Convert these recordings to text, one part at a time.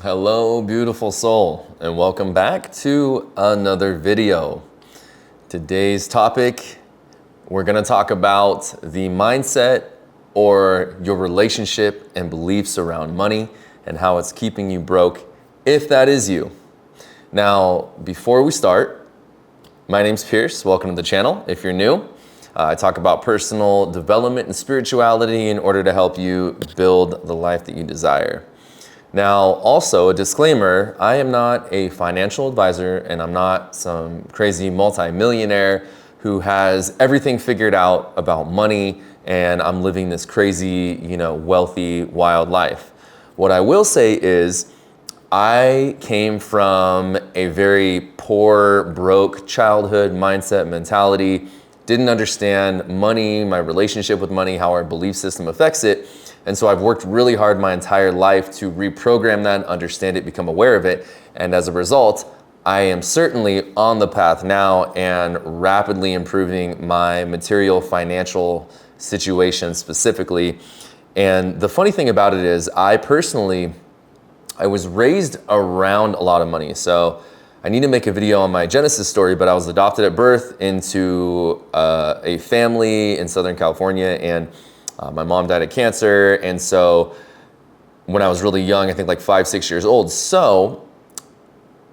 Hello, beautiful soul, and welcome back to another video. Today's topic, we're going to talk about the mindset or your relationship and beliefs around money and how it's keeping you broke, if that is you. Now, before we start, my name's Pierce. Welcome to the channel. If you're new, I talk about personal development and spirituality in order to help you build the life that you desire. Now, also a disclaimer, I am not a financial advisor and I'm not some crazy multi-millionaire who has everything figured out about money and I'm living this crazy, wealthy, wild life. What I will say is I came from a very poor, broke childhood mindset mentality, didn't understand money, my relationship with money, how our belief system affects it. And so I've worked really hard my entire life to reprogram that, understand it, become aware of it. And as a result, I am certainly on the path now and rapidly improving my material financial situation specifically. And the funny thing about it is I was raised around a lot of money. So I need to make a video on my Genesis story, but I was adopted at birth into a family in Southern California, and my mom died of cancer. And so when I was really young, I think like 5, 6 years old. So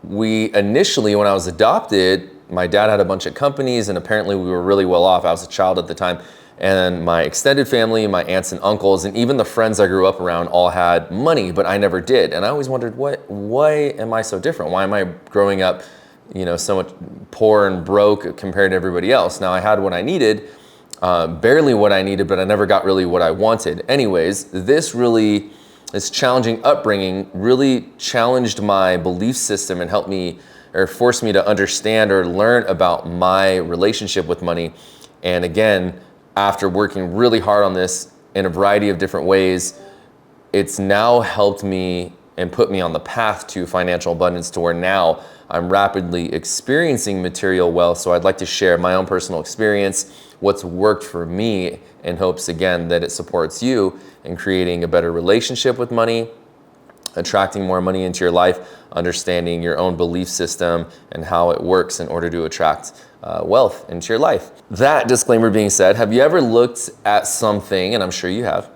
we initially, when I was adopted, my dad had a bunch of companies and apparently we were really well off. I was a child at the time. And my extended family, my aunts and uncles, and even the friends I grew up around all had money, but I never did. And I always wondered, why am I so different? Why am I growing up, so much poor and broke compared to everybody else? Now I had what I needed, barely what I needed, but I never got really what I wanted. Anyways, this challenging upbringing really challenged my belief system and helped me or forced me to understand or learn about my relationship with money. And again, after working really hard on this in a variety of different ways, it's now helped me and put me on the path to financial abundance to where now I'm rapidly experiencing material wealth. So I'd like to share my own personal experience, what's worked for me, in hopes again that it supports you in creating a better relationship with money, attracting more money into your life, understanding your own belief system and how it works in order to attract wealth into your life. That disclaimer being said, have you ever looked at something, and I'm sure you have,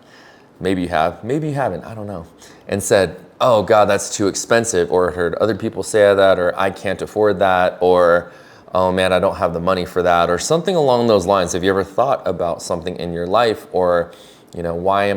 maybe you have, maybe you haven't, I don't know, and said, oh God, that's too expensive, or heard other people say that, or I can't afford that, or oh man, I don't have the money for that, or something along those lines? Have you ever thought about something in your life, or why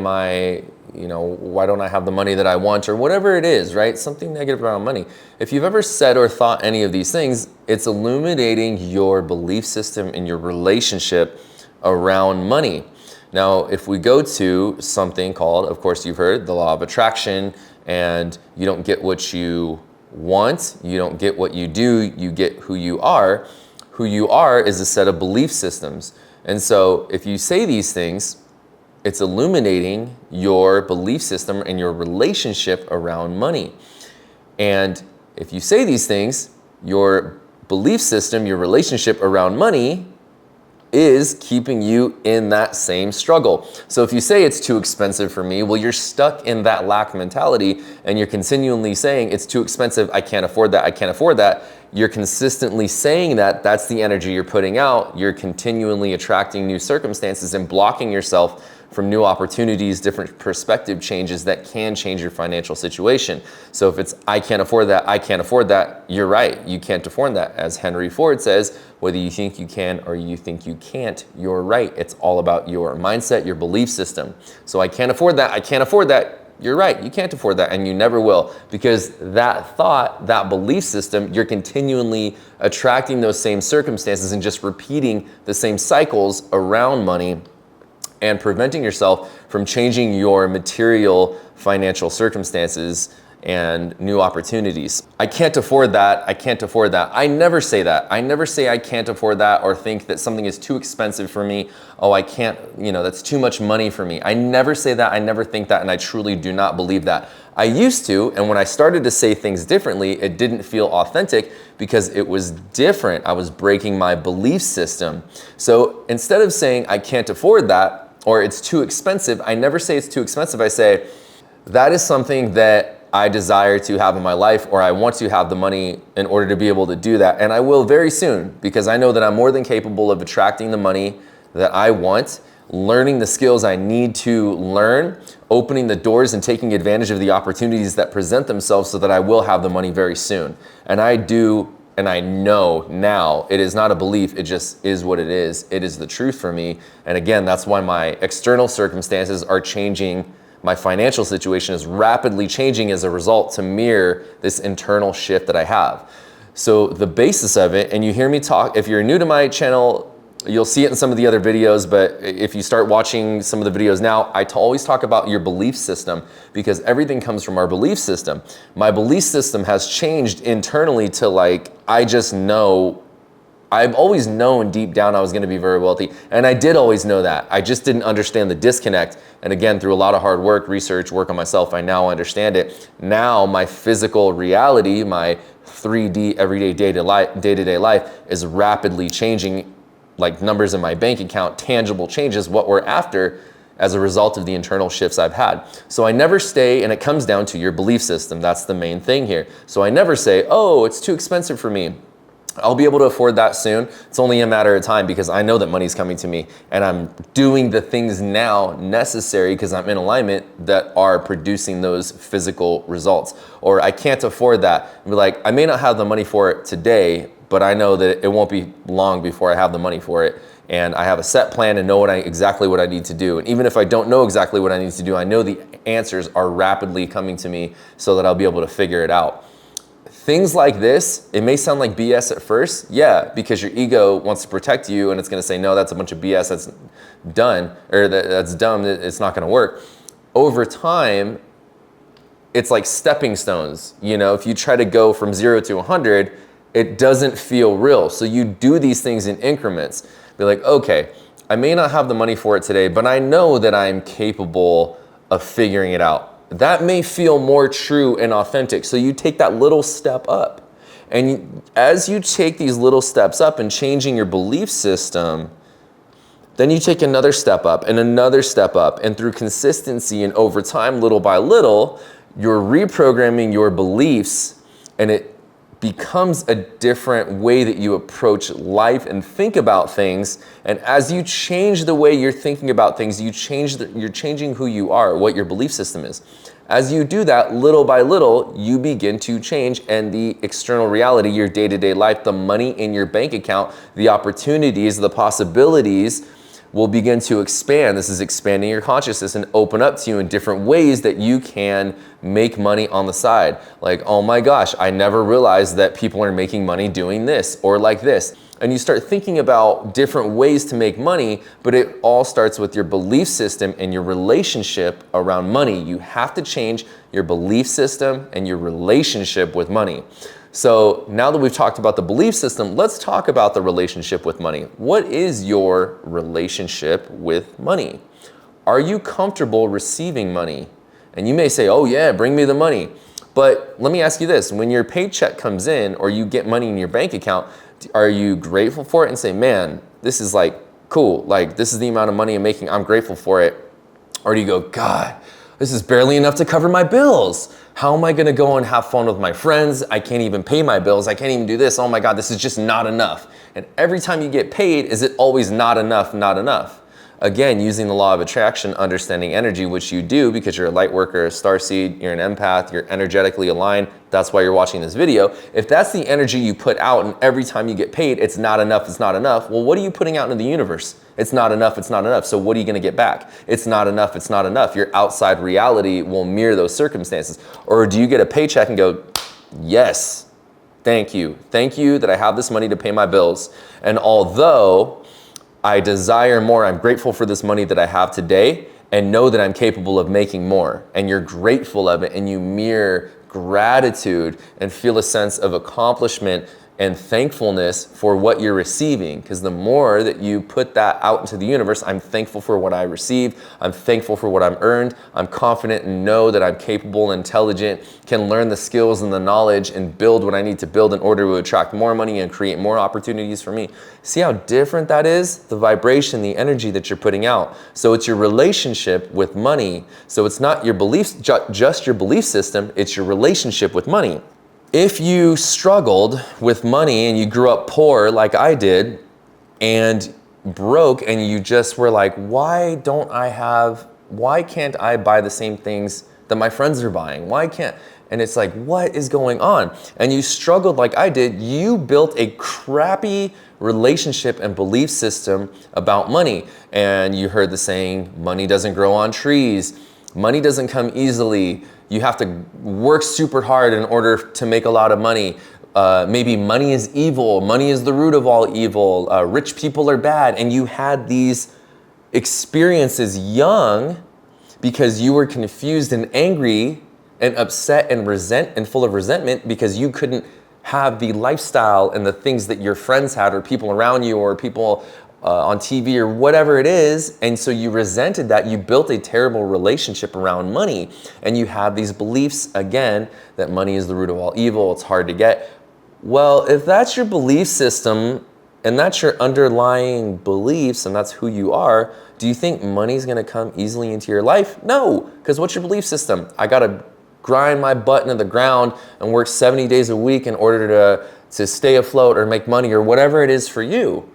don't I have the money that I want, or whatever it is, right? Something negative around money. If you've ever said or thought any of these things, it's illuminating your belief system and your relationship around money. Now, if we go to something called, of course you've heard, the law of attraction, and you don't get what you want, you don't get what you do, you get who you are. Who you are is a set of belief systems. And so if you say these things, it's illuminating your belief system and your relationship around money. And if you say these things, your belief system, your relationship around money is keeping you in that same struggle. So if you say it's too expensive for me, well, you're stuck in that lack mentality and you're continually saying it's too expensive, I can't afford that, I can't afford that. You're consistently saying that, that's the energy you're putting out. You're continually attracting new circumstances and blocking yourself from new opportunities, different perspective changes that can change your financial situation. So if it's, I can't afford that, I can't afford that, you're right, you can't afford that. As Henry Ford says, whether you think you can or you think you can't, you're right. It's all about your mindset, your belief system. So I can't afford that, I can't afford that, you're right, you can't afford that, and you never will, because that thought, that belief system, you're continually attracting those same circumstances and just repeating the same cycles around money and preventing yourself from changing your material financial circumstances and new opportunities. I can't afford that, I can't afford that. I never say that. I never say I can't afford that or think that something is too expensive for me. Oh, I can't, that's too much money for me. I never say that, I never think that, and I truly do not believe that. I used to, and when I started to say things differently, it didn't feel authentic because it was different. I was breaking my belief system. So instead of saying I can't afford that or it's too expensive, I never say it's too expensive. I say that is something that I desire to have in my life, or I want to have the money in order to be able to do that. And I will very soon, because I know that I'm more than capable of attracting the money that I want, learning the skills I need to learn, opening the doors and taking advantage of the opportunities that present themselves so that I will have the money very soon. And I do, and I know now, it is not a belief, it just is what it is. It is the truth for me. And again, that's why my external circumstances are changing. My financial situation is rapidly changing as a result to mirror this internal shift that I have. So the basis of it, and you hear me talk, if you're new to my channel, you'll see it in some of the other videos, but if you start watching some of the videos now, I always talk about your belief system, because everything comes from our belief system. My belief system has changed internally to like, I just know, I've always known deep down I was gonna be very wealthy, and I did always know that. I just didn't understand the disconnect. And again, through a lot of hard work, research, work on myself, I now understand it. Now my physical reality, my 3D everyday day-to-day life is rapidly changing, like numbers in my bank account, tangible changes, what we're after as a result of the internal shifts I've had. So I never stay, and it comes down to your belief system. That's the main thing here. So I never say, oh, it's too expensive for me. I'll be able to afford that soon. It's only a matter of time, because I know that money's coming to me, and I'm doing the things now necessary because I'm in alignment that are producing those physical results. Or I can't afford that. Be like, I may not have the money for it today, but I know that it won't be long before I have the money for it. And I have a set plan and know exactly what I need to do. And even if I don't know exactly what I need to do, I know the answers are rapidly coming to me so that I'll be able to figure it out. Things like this, it may sound like BS at first, yeah, because your ego wants to protect you, and it's gonna say, no, that's a bunch of BS, that's done, or that's dumb, it's not gonna work. Over time, it's like stepping stones. You know, if you try to go from 0 to 100, it doesn't feel real. So you do these things in increments. Be like, okay, I may not have the money for it today, but I know that I'm capable of figuring it out. That may feel more true and authentic. So you take that little step up. And as you take these little steps up and changing your belief system, then you take another step up and another step up. And through consistency and over time, little by little, you're reprogramming your beliefs, and it becomes a different way that you approach life and think about things. And as you change the way you're thinking about things, you're changing who you are, what your belief system is. As you do that, little by little, you begin to change, and the external reality, your day-to-day life, the money in your bank account, the opportunities, the possibilities will begin to expand. This is expanding your consciousness and open up to you in different ways that you can make money on the side. Like, oh my gosh, I never realized that people are making money doing this or like this. And you start thinking about different ways to make money, but it all starts with your belief system and your relationship around money. You have to change your belief system and your relationship with money. So now that we've talked about the belief system, let's talk about the relationship with money. What is your relationship with money? Are you comfortable receiving money? And you may say, oh yeah, bring me the money. But let me ask you this, when your paycheck comes in or you get money in your bank account, are you grateful for it and say, man, this is like cool, like this is the amount of money I'm making, I'm grateful for it? Or do you go, God, this is barely enough to cover my bills. How am I gonna go and have fun with my friends? I can't even pay my bills. I can't even do this. Oh my God, this is just not enough. And every time you get paid, is it always not enough, not enough? Again, using the law of attraction, understanding energy, which you do because you're a light worker, a starseed, you're an empath, you're energetically aligned. That's why you're watching this video. If that's the energy you put out and every time you get paid, it's not enough, it's not enough. Well, what are you putting out into the universe? It's not enough, it's not enough. So what are you gonna get back? It's not enough, it's not enough. Your outside reality will mirror those circumstances. Or do you get a paycheck and go, yes, thank you. Thank you that I have this money to pay my bills. And although I desire more, I'm grateful for this money that I have today and know that I'm capable of making more. And you're grateful of it and you mirror gratitude and feel a sense of accomplishment and thankfulness for what you're receiving. Because the more that you put that out into the universe, I'm thankful for what I received, I'm thankful for what I'm earned, I'm confident and know that I'm capable and intelligent, can learn the skills and the knowledge and build what I need to build in order to attract more money and create more opportunities for me. See how different that is? The vibration, the energy that you're putting out. So it's your relationship with money. So it's not your beliefs, just your belief system, it's your relationship with money. If you struggled with money and you grew up poor like I did and broke and you just were like, why can't I buy the same things that my friends are buying? Why can't? And it's like, what is going on? And you struggled like I did, you built a crappy relationship and belief system about money. And you heard the saying, money doesn't grow on trees. Money doesn't come easily. You have to work super hard in order to make a lot of money. Maybe money is evil. Money is the root of all evil. Rich people are bad. And you had these experiences young because you were confused and angry and upset and full of resentment because you couldn't have the lifestyle and the things that your friends had or people around you or people on TV or whatever it is. And so you resented that. You built a terrible relationship around money. And you have these beliefs, again, that money is the root of all evil. It's hard to get. Well, if that's your belief system and that's your underlying beliefs and that's who you are, do you think money's going to come easily into your life? No, because what's your belief system? I got to grind my butt into the ground and work 70 days a week in order to stay afloat or make money or whatever it is for you.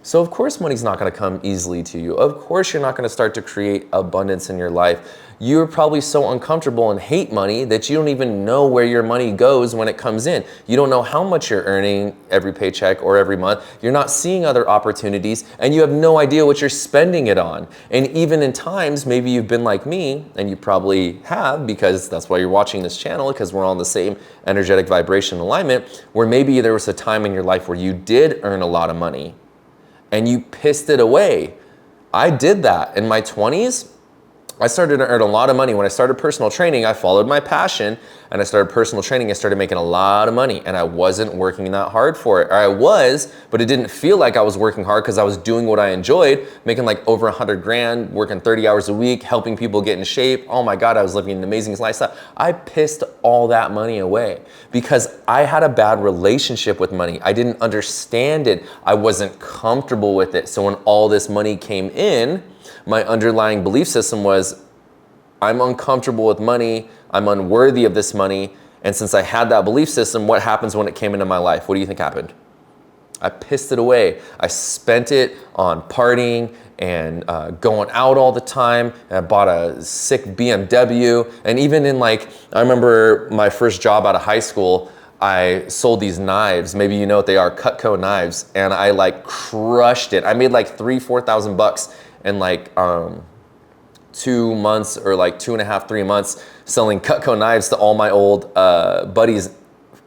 So of course money's not going to come easily to you. Of course you're not going to start to create abundance in your life. You're probably so uncomfortable and hate money that you don't even know where your money goes when it comes in. You don't know how much you're earning every paycheck or every month. You're not seeing other opportunities and you have no idea what you're spending it on. And even in times, maybe you've been like me, and you probably have because that's why you're watching this channel, because we're on the same energetic vibration alignment, where maybe there was a time in your life where you did earn a lot of money and you pissed it away. I did that in my 20s. I started to earn a lot of money. When I started personal training, I followed my passion and I started personal training. I started making a lot of money and I wasn't working that hard for it. Or I was, but it didn't feel like I was working hard because I was doing what I enjoyed, making like over 100 grand, working 30 hours a week, helping people get in shape. Oh my God, I was living an amazing lifestyle. I pissed all that money away because I had a bad relationship with money. I didn't understand it. I wasn't comfortable with it. So when all this money came in, my underlying belief system was, I'm uncomfortable with money, I'm unworthy of this money, and since I had that belief system, what happens when it came into my life? What do you think happened? I pissed it away. I spent it on partying and going out all the time. And I bought a sick BMW, and even in I remember my first job out of high school, I sold these knives. Maybe you know what they are, Cutco knives, and I crushed it. I made like $3,000-4,000 in 2 months or 2.5, 3 months selling Cutco knives to all my old buddies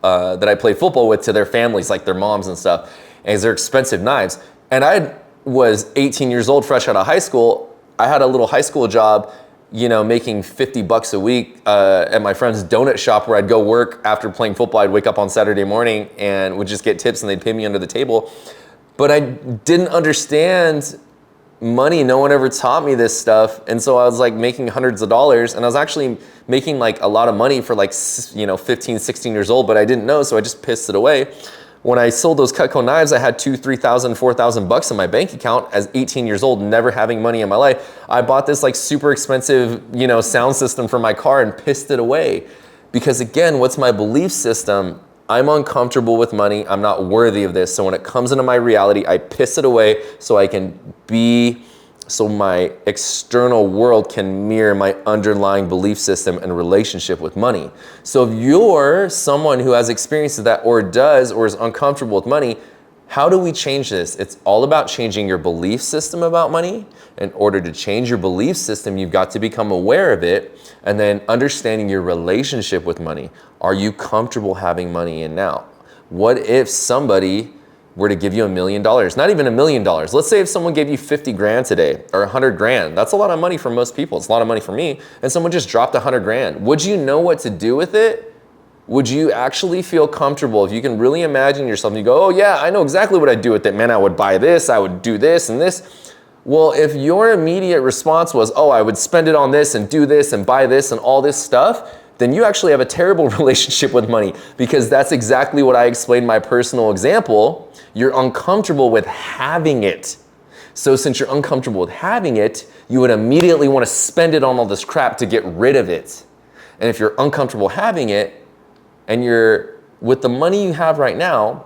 that I played football with, to their families, like their moms and stuff. And they're expensive knives. And I was 18 years old, fresh out of high school. I had a little high school job, making $50 a week at my friend's donut shop where I'd go work after playing football. I'd wake up on Saturday morning and would just get tips and they'd pay me under the table. But I didn't understand money. No one ever taught me this stuff. And so I was making hundreds of dollars, and I was actually making a lot of money for 15, 16 years old, but I didn't know. So I just pissed it away. When I sold those Cutco knives, I had $2,000, $3,000, $4,000 in my bank account as 18 years old, never having money in my life. I bought this super expensive, sound system for my car and pissed it away. Because again, what's my belief system? I'm uncomfortable with money. I'm not worthy of this. So when it comes into my reality, I piss it away so my external world can mirror my underlying belief system and relationship with money. So if you're someone who has experienced that or does or is uncomfortable with money, how do we change this? It's all about changing your belief system about money. In order to change your belief system, you've got to become aware of it and then understanding your relationship with money. Are you comfortable having money in now? What if somebody were to give you $1 million? Not even $1 million. Let's say if someone gave you 50 grand today or 100 grand. That's a lot of money for most people. It's a lot of money for me. And someone just dropped 100 grand. Would you know what to do with it? would you actually feel comfortable if you can really imagine yourself and you go, oh yeah, I know exactly what I'd do with it. Man, I would buy this, I would do this and this. Well, if your immediate response was, oh, I would spend it on this and do this and buy this and all this stuff, then you actually have a terrible relationship with money, because that's exactly what I explained in my personal example. You're uncomfortable with having it. So since you're uncomfortable with having it, you would immediately want to spend it on all this crap to get rid of it. And if you're uncomfortable having it, and you're, with the money you have right now,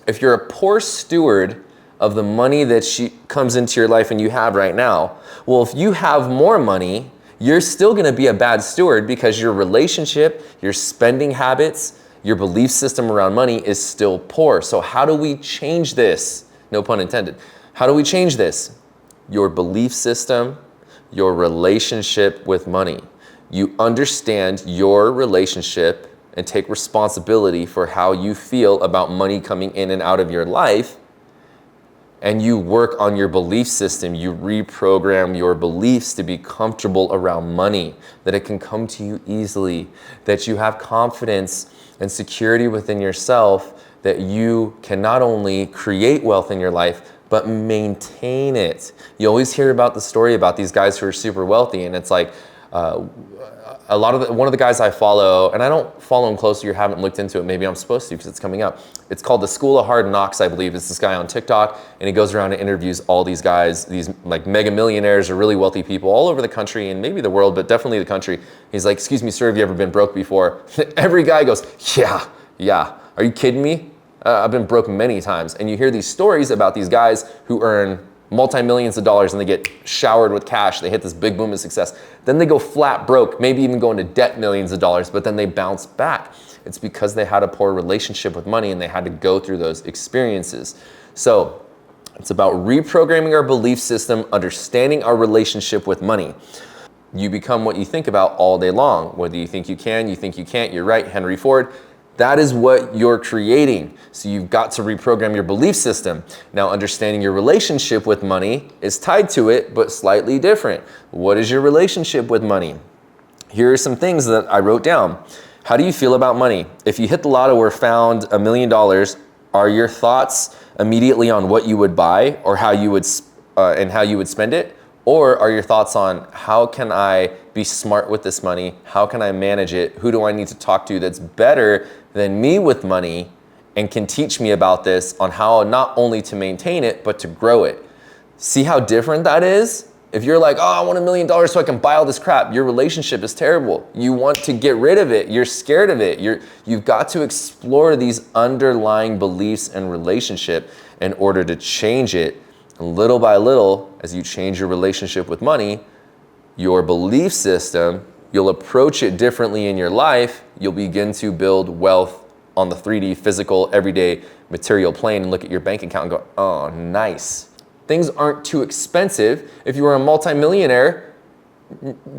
if you're a poor steward of the money that comes into your life and you have right now, well, if you have more money, you're still gonna be a bad steward, because your relationship, your spending habits, your belief system around money is still poor. So how do we change this? No pun intended. How do we change this? Your belief system, your relationship with money. You understand your relationship and take responsibility for how you feel about money coming in and out of your life, and you work on your belief system. You reprogram your beliefs to be comfortable around money, that it can come to you easily, that you have confidence and security within yourself, that you can not only create wealth in your life, but maintain it. You always hear about the story about these guys who are super wealthy, and it's like, one of the guys I follow, and I don't follow him closely or haven't looked into it, maybe I'm supposed to because it's coming up. It's called The School of Hard Knocks, I believe. It's this guy on TikTok, and he goes around and interviews all these guys, these like mega millionaires or really wealthy people all over the country and maybe the world, but definitely the country. He's like, excuse me, sir, have you ever been broke before? Every guy goes, yeah. Are you kidding me? I've been broke many times. And you hear these stories about these guys who earn multi-millions of dollars and they get showered with cash. They hit this big boom of success. Then they go flat broke, maybe even go into debt millions of dollars, but then they bounce back. It's because they had a poor relationship with money and they had to go through those experiences. So it's about reprogramming our belief system, understanding our relationship with money. You become what you think about all day long. Whether you think you can, you think you can't, you're right, Henry Ford. That is what you're creating. So you've got to reprogram your belief system. Now, understanding your relationship with money is tied to it, but slightly different. What is your relationship with money? Here are some things that I wrote down. How do you feel about money? If you hit the lotto or found $1 million, are your thoughts immediately on what you would buy or how you would spend it? Or are your thoughts on how can I be smart with this money? How can I manage it? Who do I need to talk to that's better than me with money and can teach me about this on how not only to maintain it, but to grow it? See how different that is? If you're like, oh, I want $1 million so I can buy all this crap, your relationship is terrible. You want to get rid of it. You're scared of it. You've got to explore these underlying beliefs and relationship in order to change it. And little by little, as you change your relationship with money, your belief system, you'll approach it differently in your life. You'll begin to build wealth on the 3D, physical, everyday material plane and look at your bank account and go, oh, nice. Things aren't too expensive. If you were a multimillionaire,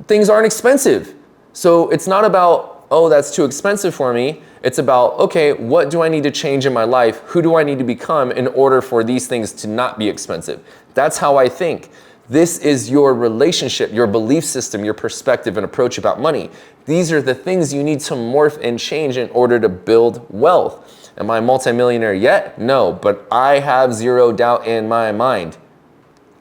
things aren't expensive. So it's not about, oh, that's too expensive for me. It's about, okay, what do I need to change in my life? Who do I need to become in order for these things to not be expensive? That's how I think. This is your relationship, your belief system, your perspective and approach about money. These are the things you need to morph and change in order to build wealth. Am I a multimillionaire yet? No, but I have zero doubt in my mind.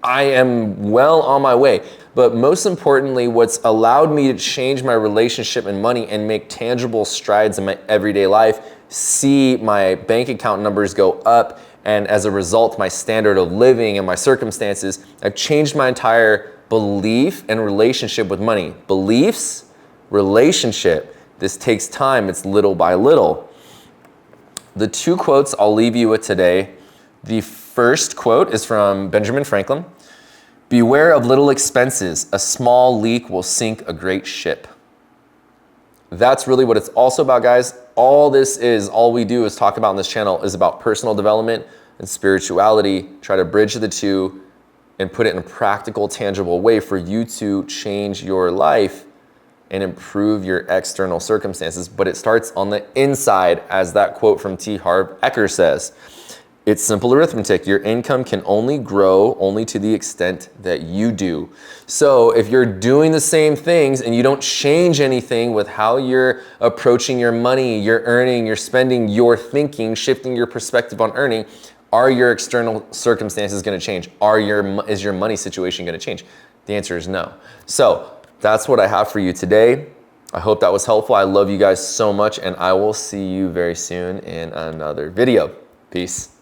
I am well on my way. But most importantly, what's allowed me to change my relationship and money and make tangible strides in my everyday life, see my bank account numbers go up, and as a result, my standard of living and my circumstances, I've changed my entire belief and relationship with money. Beliefs, relationship. This takes time. It's little by little. The two quotes I'll leave you with today. The first quote is from Benjamin Franklin. Beware of little expenses. A small leak will sink a great ship. That's really what it's also about, guys. All we do is talk about on this channel is about personal development and spirituality. Try to bridge the two and put it in a practical, tangible way for you to change your life and improve your external circumstances. But it starts on the inside, as that quote from T. Harv Eker says. It's simple arithmetic. Your income can only grow only to the extent that you do. So if you're doing the same things and you don't change anything with how you're approaching your money, your earning, your spending, your thinking, shifting your perspective on earning, are your external circumstances going to change? Is your money situation going to change? The answer is no. So that's what I have for you today. I hope that was helpful. I love you guys so much, and I will see you very soon in another video. Peace.